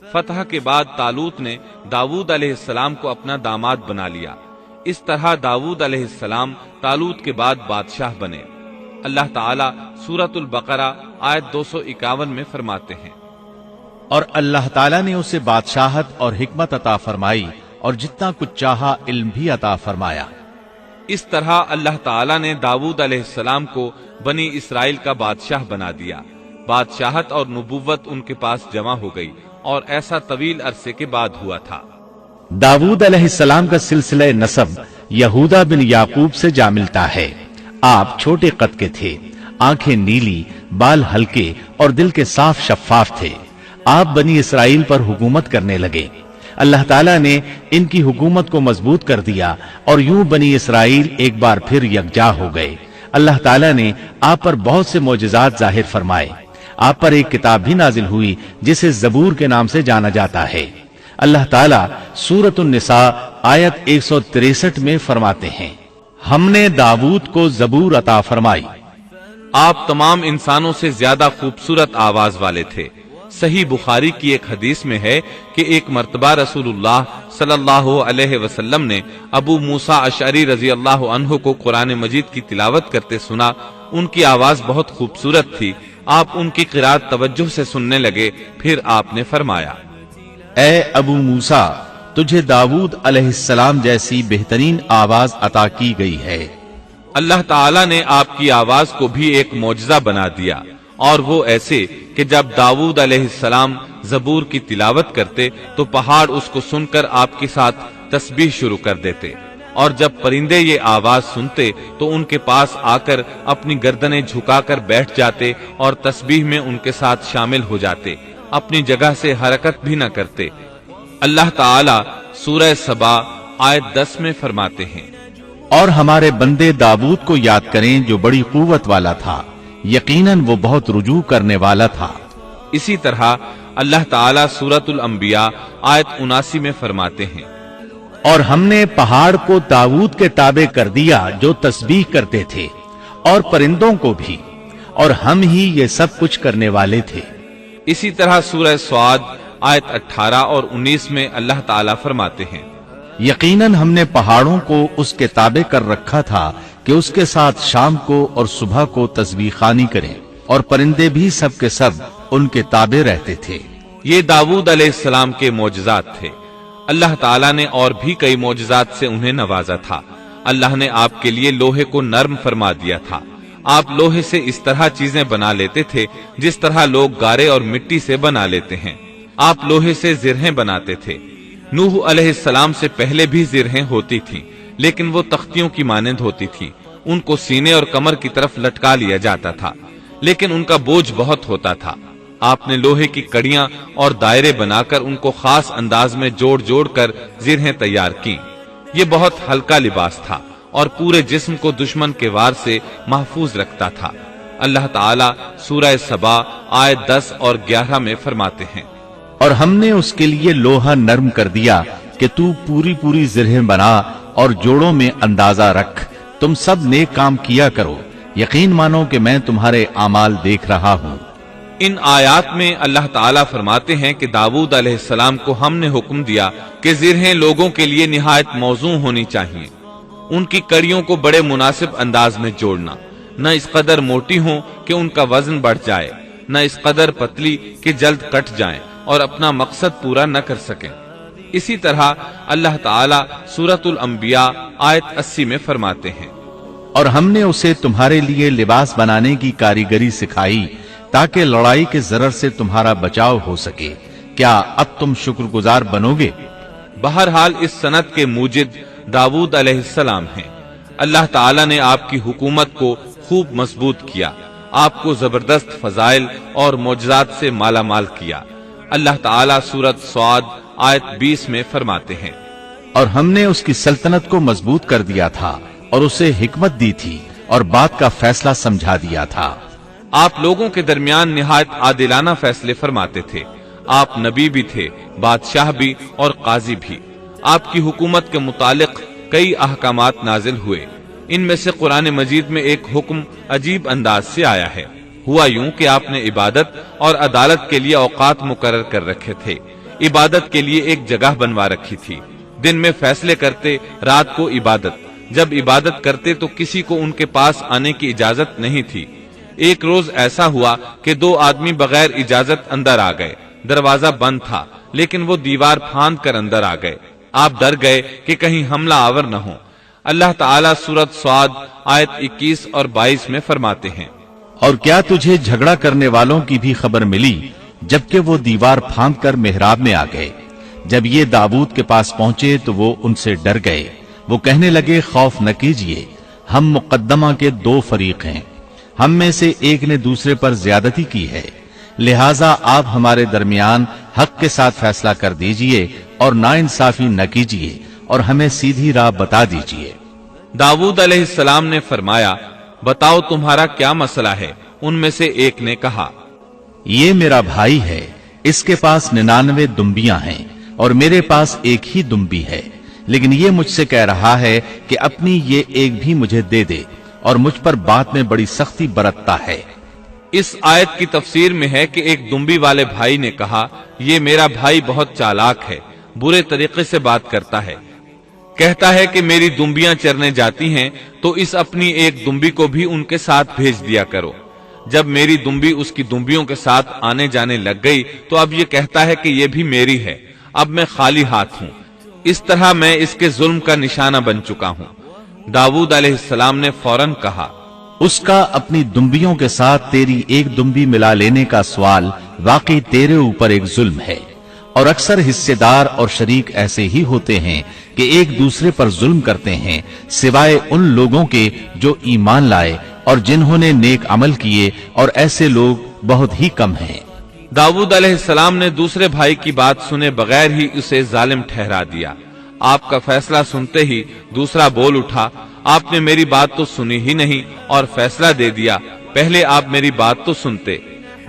فتح کے بعد طالوت نے داؤد علیہ السلام کو اپنا داماد بنا لیا۔ اس طرح داؤد علیہ السلام طالوت کے بعد بادشاہ بنے۔ اللہ تعالیٰ سورۃ البقرہ آیت 251 میں فرماتے ہیں، اور اللہ تعالیٰ نے اسے بادشاہت اور حکمت عطا فرمائی اور جتنا کچھ چاہا علم بھی عطا فرمایا۔ اس طرح اللہ تعالیٰ نے داؤد علیہ السلام کو بنی اسرائیل کا بادشاہ بنا دیا۔ بادشاہت اور نبوت ان کے پاس جمع ہو گئی، اور ایسا طویل عرصے کے بعد ہوا تھا۔ داؤد علیہ السلام کا سلسلہ نسب یہودا بن یعقوب سے جا ملتا ہے۔ آپ چھوٹے قد کے تھے، آنکھیں نیلی، بال ہلکے اور دل کے صاف شفاف تھے۔ آپ بنی اسرائیل پر حکومت کرنے لگے۔ اللہ تعالیٰ نے ان کی حکومت کو مضبوط کر دیا اور یوں بنی اسرائیل ایک بار پھر یکجا ہو گئے۔ اللہ تعالیٰ نے آپ پر بہت سے معجزات ظاہر فرمائے۔ آپ پر ایک کتاب بھی نازل ہوئی جسے زبور کے نام سے جانا جاتا ہے۔ اللہ تعالیٰ سورۃ النساء آیت 163 میں فرماتے ہیں، ہم نے داؤد کو زبور عطا فرمائی۔ آپ تمام انسانوں سے زیادہ خوبصورت آواز والے تھے۔ صحیح بخاری کی ایک حدیث میں ہے کہ ایک مرتبہ رسول اللہ صلی اللہ علیہ وسلم نے ابو موسیٰ اشعری رضی اللہ عنہ کو قرآن مجید کی تلاوت کرتے سنا۔ ان کی آواز بہت خوبصورت تھی۔ آپ ان کی قرات توجہ سے سننے لگے۔ پھر آپ نے فرمایا، اے ابو موسیٰ، تجھے داؤد علیہ السلام جیسی بہترین آواز عطا کی گئی ہے۔ اللہ تعالیٰ نے آپ کی آواز کو بھی ایک معجزہ بنا دیا، اور وہ ایسے کہ جب داؤد علیہ السلام زبور کی تلاوت کرتے تو پہاڑ اس کو سن کر آپ کے ساتھ تسبیح شروع کر دیتے، اور جب پرندے یہ آواز سنتے تو ان کے پاس آ کر اپنی گردنیں جھکا کر بیٹھ جاتے اور تسبیح میں ان کے ساتھ شامل ہو جاتے، اپنی جگہ سے حرکت بھی نہ کرتے۔ اللہ تعالیٰ سورہ سبا آیت 10 میں فرماتے ہیں، اور ہمارے بندے داؤد کو یاد کریں جو بڑی قوت والا تھا، یقیناً وہ بہت رجوع کرنے والا تھا۔ اسی طرح اللہ تعالیٰ سورۃ الانبیاء آیت 79 میں فرماتے ہیں، اور ہم نے پہاڑ کو داؤد کے تابع کر دیا جو تسبیح کرتے تھے، اور پرندوں کو بھی، اور ہم ہی یہ سب کچھ کرنے والے تھے۔ اسی طرح سورہ سعد آیت 18 اور 19 میں اللہ تعالیٰ فرماتے ہیں، یقیناً ہم نے پہاڑوں کو اس کے تابع کر رکھا تھا کہ اس کے ساتھ شام کو اور صبح کو تسبیح خوانی کریں، اور پرندے بھی سب کے سب ان کے تابع رہتے تھے۔ یہ داؤد علیہ السلام کے معجزات تھے۔ اللہ تعالیٰ نے اور بھی کئی معجزات سے انہیں نوازا تھا۔ اللہ نے آپ کے لیے لوہے کو نرم فرما دیا تھا۔ آپ لوہے سے اس طرح چیزیں بنا لیتے تھے جس طرح لوگ گارے اور مٹی سے بنا لیتے ہیں۔ آپ لوہے سے زرہیں بناتے تھے۔ نوح علیہ السلام سے پہلے بھی زرہیں ہوتی تھیں، لیکن وہ تختیوں کی مانند ہوتی تھیں۔ ان کو سینے اور کمر کی طرف لٹکا لیا جاتا تھا، لیکن ان کا بوجھ بہت ہوتا تھا۔ آپ نے لوہے کی کڑیاں اور دائرے بنا کر ان کو خاص انداز میں جوڑ جوڑ کر زرہیں تیار کی۔ یہ بہت ہلکا لباس تھا اور پورے جسم کو دشمن کے وار سے محفوظ رکھتا تھا۔ اللہ تعالیٰ سورہ سبا آیت 10 اور 11 میں فرماتے ہیں، اور ہم نے اس کے لیے لوہا نرم کر دیا کہ تو پوری پوری زرہیں بنا اور جوڑوں میں اندازہ رکھ، تم سب نیک کام کیا کرو، یقین مانو کہ میں تمہارے اعمال دیکھ رہا ہوں۔ ان آیات میں اللہ تعالیٰ فرماتے ہیں کہ داؤد علیہ السلام کو ہم نے حکم دیا کہ زرہیں لوگوں کے لیے نہایت موزوں ہونی چاہیے، ان کی کڑیوں کو بڑے مناسب انداز میں جوڑنا، نہ اس قدر موٹی ہوں کہ ان کا وزن بڑھ جائے، نہ اس قدر پتلی کہ جلد کٹ جائیں اور اپنا مقصد پورا نہ کر سکیں۔ اسی طرح اللہ تعالیٰ سورۃ الانبیاء آیت 80 میں فرماتے ہیں، اور ہم نے اسے تمہارے لیے لباس بنانے کی کاریگری سکھائی تاکہ لڑائی کے ضرر سے تمہارا بچاؤ ہو سکے، کیا اب تم شکر گزار بنو گے؟ بہرحال اس سند کے موجد داؤد علیہ السلام ہیں۔ اللہ تعالیٰ نے آپ کی حکومت کو خوب مضبوط کیا، آپ کو زبردست فضائل اور معجزات سے مالا مال کیا۔ اللہ تعالیٰ سورۃ سعد آیت 20 میں فرماتے ہیں، اور ہم نے اس کی سلطنت کو مضبوط کر دیا تھا اور اسے حکمت دی تھی اور بات کا فیصلہ سمجھا دیا تھا۔ آپ لوگوں کے درمیان نہایت عادلانہ فیصلے فرماتے تھے۔ آپ نبی بھی تھے، بادشاہ بھی اور قاضی بھی۔ آپ کی حکومت کے متعلق کئی احکامات نازل ہوئے۔ ان میں سے قرآن مجید میں ایک حکم عجیب انداز سے آیا ہے۔ ہوا یوں کہ آپ نے عبادت اور عدالت کے لیے اوقات مقرر کر رکھے تھے۔ इबादत के लिए एक जगह बनवा रखी थी। दिन में फैसले करते, रात को इबादत। जब इबादत करते तो किसी को उनके पास आने की इजाजत नहीं थी। एक रोज ऐसा हुआ कि 2 आदमी बगैर इजाजत अंदर आ गए। दरवाजा बंद था, लेकिन वो दीवार फांद कर अंदर आ गए। आप डर गए कि कहीं हमला आवर न हो। अल्लाह ताला सूरत स्वाद आयत 21 और 22 में फरमाते हैं, और क्या तुझे झगड़ा करने वालों की भी खबर मिली जबकि वो दीवार फांद कर मेहराब में आ गए? जब ये दाऊद के पास पहुंचे तो वो उनसे डर गए। वो कहने लगे, खौफ न कीजिए, हम मुकद्दमा के 2 फरीक हैं। हम में से एक ने दूसरे पर ज्यादती की है, लिहाजा आप हमारे दरमियान हक के साथ फैसला कर दीजिए और नाइंसाफी न कीजिए और हमें सीधी राह बता दीजिए। दाऊद अलैहिस्सलाम ने फरमाया, बताओ तुम्हारा क्या मसला है? उनमें से एक ने कहा, ये मेरा भाई है, इसके पास 99 दुम्बियां हैं और मेरे पास एक ही दुम्बी है, लेकिन ये मुझसे कह रहा है कि अपनी ये एक भी मुझे दे दे और मुझ पर बात में बड़ी सख्ती बरतता है। इस आयत की तफसीर में है कि एक दुम्बी वाले भाई ने कहा, ये मेरा भाई बहुत चालाक है, बुरे तरीके से बात करता है। कहता है कि मेरी दुम्बियां चरने जाती हैं तो इस अपनी एक दुम्बी को भी उनके साथ भेज दिया करो। जब मेरी दुम्बी उसकी दुम्बियों के साथ आने जाने लग गई तो अब ये कहता है कि ये भी मेरी है, अब मैं खाली हाथ हूं। इस तरह मैं इसके जुल्म का निशाना बन चुका हूं। दाऊद अलैहिस्सलाम ने फौरन कहा, उसका अपनी दुम्बियों के साथ तेरी एक दुम्बी मिला लेने का सवाल वाकई तेरे ऊपर एक जुल्म है, और अक्सर हिस्सेदार और शरीक ऐसे ही होते हैं कि एक दूसरे पर जुल्म करते हैं, सिवाय उन लोगों के जो ईमान लाए और जिन्होंने नेक अमल किए, और ऐसे लोग बहुत ही कम हैं। दाऊद अलैहिस्सलाम ने दूसरे भाई की बात सुने बगैर ही उसे जालिम ठहरा दिया। आपका फैसला सुनते ही दूसरा बोल उठा, आपने मेरी बात तो सुनी ही नहीं और फैसला दे दिया, पहले आप मेरी बात तो सुनते।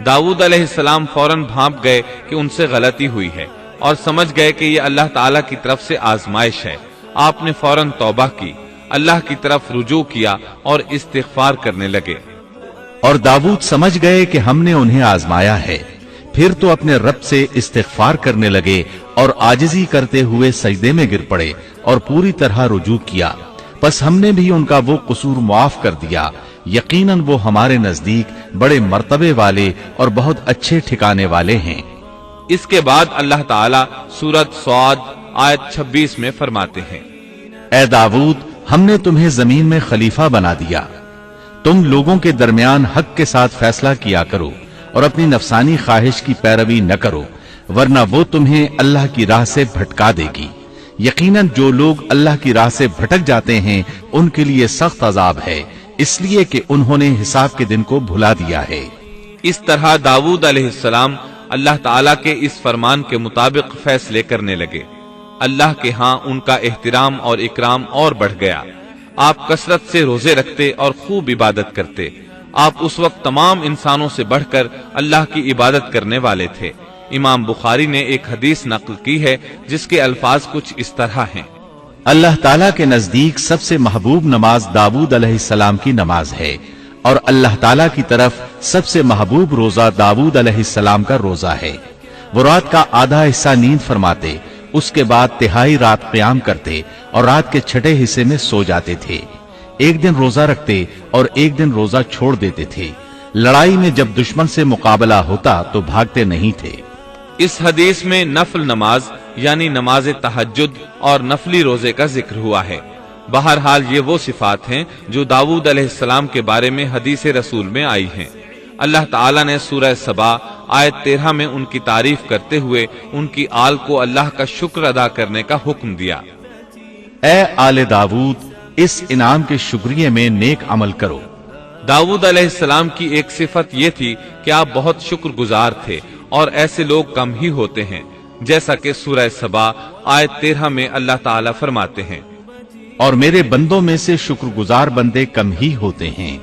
दाऊद अलैहिस्सलाम फौरन भांप गए कि उनसे गलती हुई है और समझ गए कि ये अल्लाह ताला की तरफ से आजमाइश है। आपने फौरन तौबा की, अल्लाह की तरफ रुजू किया और इस्तिगफार करने लगे। और दाऊद समझ गए कि हमने उन्हें आजमाया है, फिर तो अपने रब से इस्तिगफार करने लगे और आजिजी करते हुए सजदे में गिर पड़े और पूरी तरह रुजू किया। बस हमने भी उनका वो कसूर मुआफ कर दिया। यकीनन वो हमारे नजदीक बड़े मर्तबे वाले और बहुत अच्छे ठिकाने वाले हैं। इसके बाद अल्लाह ताला सूरत स्वाद आयत 26 में फरमाते हैं, ए दाऊद, हमने तुम्हें जमीन में खलीफा बना दिया। तुम लोगों के दरमियान हक के साथ फैसला किया करो और अपनी नफसानी ख्वाहिश की पैरवी न करो, वरना वो तुम्हें अल्लाह की राह से भटका देगी। यकीनन जो लोग अल्लाह की राह से भटक जाते हैं उनके लिए सख्त अजाब है, इसलिए कि उन्होंने हिसाब के दिन को भुला दिया है। इस तरह दाऊद अलैहिस्सलाम अल्लाह ताला के इस फरमान के मुताबिक फैसले करने लगे। अल्लाह के हां उनका एहतराम और इकराम और बढ़ गया। आप कसरत से रोजे रखते और खूब इबादत करते। आप उस वक्त तमाम इंसानों से बढ़कर अल्लाह की इबादत करने वाले थे। इमाम बुखारी ने एक हदीस नकल की है जिसके अल्फाज कुछ इस तरह हैं, अल्लाह ताला के नजदीक सबसे महबूब नमाज दाऊद अलैहिस्सलाम की नमाज है, और अल्लाह ताला की तरफ सबसे महबूब रोजा दाऊद अलैहिस्सलाम का रोजा है। वो रात का आधा हिस्सा नींद फरमाते, उसके बाद तिहाई रात क़याम करते और रात के छठे हिस्से में सो जाते थे। एक दिन रोजा रखते और एक दिन रोजा छोड़ देते थे। लड़ाई में जब दुश्मन से मुकाबला होता तो भागते नहीं थे। इस हदीस में नफल नमाज यानी नमाज तहज्जुद और नफली रोजे का जिक्र हुआ है। बहरहाल ये वो सिफात हैं जो दाऊद अलैहिस्सलाम के बारे में हदीस रसूल में आई हैं। अल्लाह ताला ने सूरह सबा आयत 13 में उनकी तारीफ करते हुए उनकी आल को अल्लाह का शुक्र अदा करने का हुक्म दिया। ए आले दाऊद, इस इनाम के शुक्रिया में नेक अमल करो। दाऊद अलैहिस्सलाम की एक सिफत ये थी कि आप बहुत शुक्रगुजार थे और ऐसे लोग कम ही होते हैं, जैसा कि सूरह सबा आयत 13 में अल्लाह ताला फरमाते हैं, और मेरे बंदों में से शुक्रगुजार बंदे कम ही होते हैं।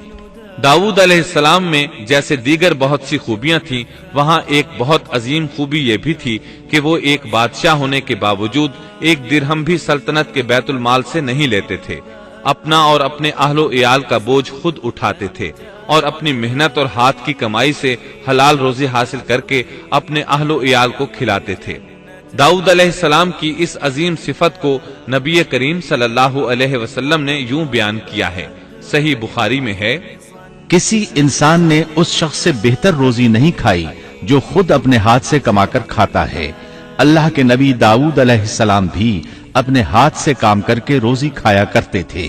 दाऊद अलैहिस्सलाम में जैसे दीगर बहुत सी खूबियां थीं, वहां एक बहुत अजीम खूबी ये भी थी कि वो एक बादशाह होने के बावजूद एक दिरहम भी सल्तनत के बैतुल माल से नहीं लेते थे। अपना और अपने अहलो इयाल का बोझ खुद उठाते थे और अपनी मेहनत और हाथ की कमाई से हलाल रोजी हासिल करके अपने अहलो इयाल को खिलाते थे। दाऊद अलैहिस्सलाम की इस अजीम सिफत को नबी करीम सल्लल्लाहु अलैहि वसल्लम ने यूं बयान किया है। सही बुखारी में है, किसी इंसान ने उस शख्स से बेहतर रोजी नहीं खाई जो खुद अपने हाथ से कमाकर खाता है। अल्लाह के नबी दाऊद अलैहिस्सलाम भी अपने हाथ से काम करके रोजी खाया करते थे।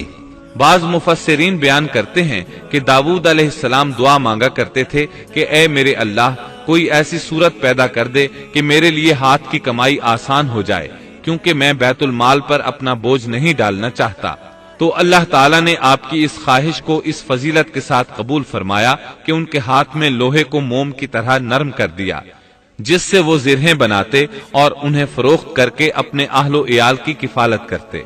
बाज मुफस्सिरीन बयान करते हैं कि दाऊद अलैहिस्सलाम दुआ मांगा करते थे कि ए मेरे अल्लाह, कोई ऐसी सूरत पैदा कर दे कि मेरे लिए हाथ की कमाई आसान हो जाए, क्योंकि मैं बैतुल माल पर अपना बोझ नहीं डालना चाहता। तो अल्लाह ताला ने आपकी इस ख्वाहिश को इस फजीलत के साथ कबूल फरमाया कि उनके हाथ में लोहे को मोम की तरह नरम कर दिया, जिससे वो जिरहें बनाते और उन्हें फरोख्त करके अपने अहलो इयाल की किफालत करते।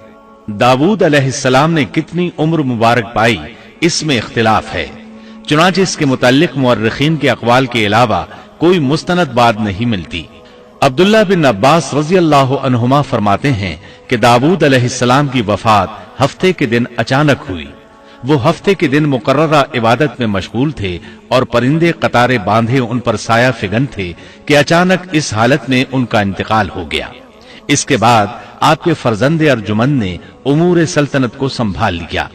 दाऊद अलैहिस्सलाम ने कितनी उम्र मुबारक पाई, इसमें इख्तिलाफ है। चुनांचे इसके मुताल्लिक मुअर्रिखीन के अक़वाल के अलावा कोई मुस्तनद बात नहीं मिलती। अब्दुल्लाह बिन अब्बास रज़ी अल्लाहु अन्हुमा फरमाते हैं कि दाऊद अलैहिस्सलाम की वफात हफ्ते के दिन अचानक हुई। वो हफ्ते के दिन मुकर्ररा इबादत में मशगूल थे और परिंदे कतारे बांधे उन पर साया फिगन थे कि अचानक इस हालत में उनका इंतकाल हो गया। इसके बाद आपके फर्जंदे अर्जुमंद ने उमूर सल्तनत को संभाल लिया।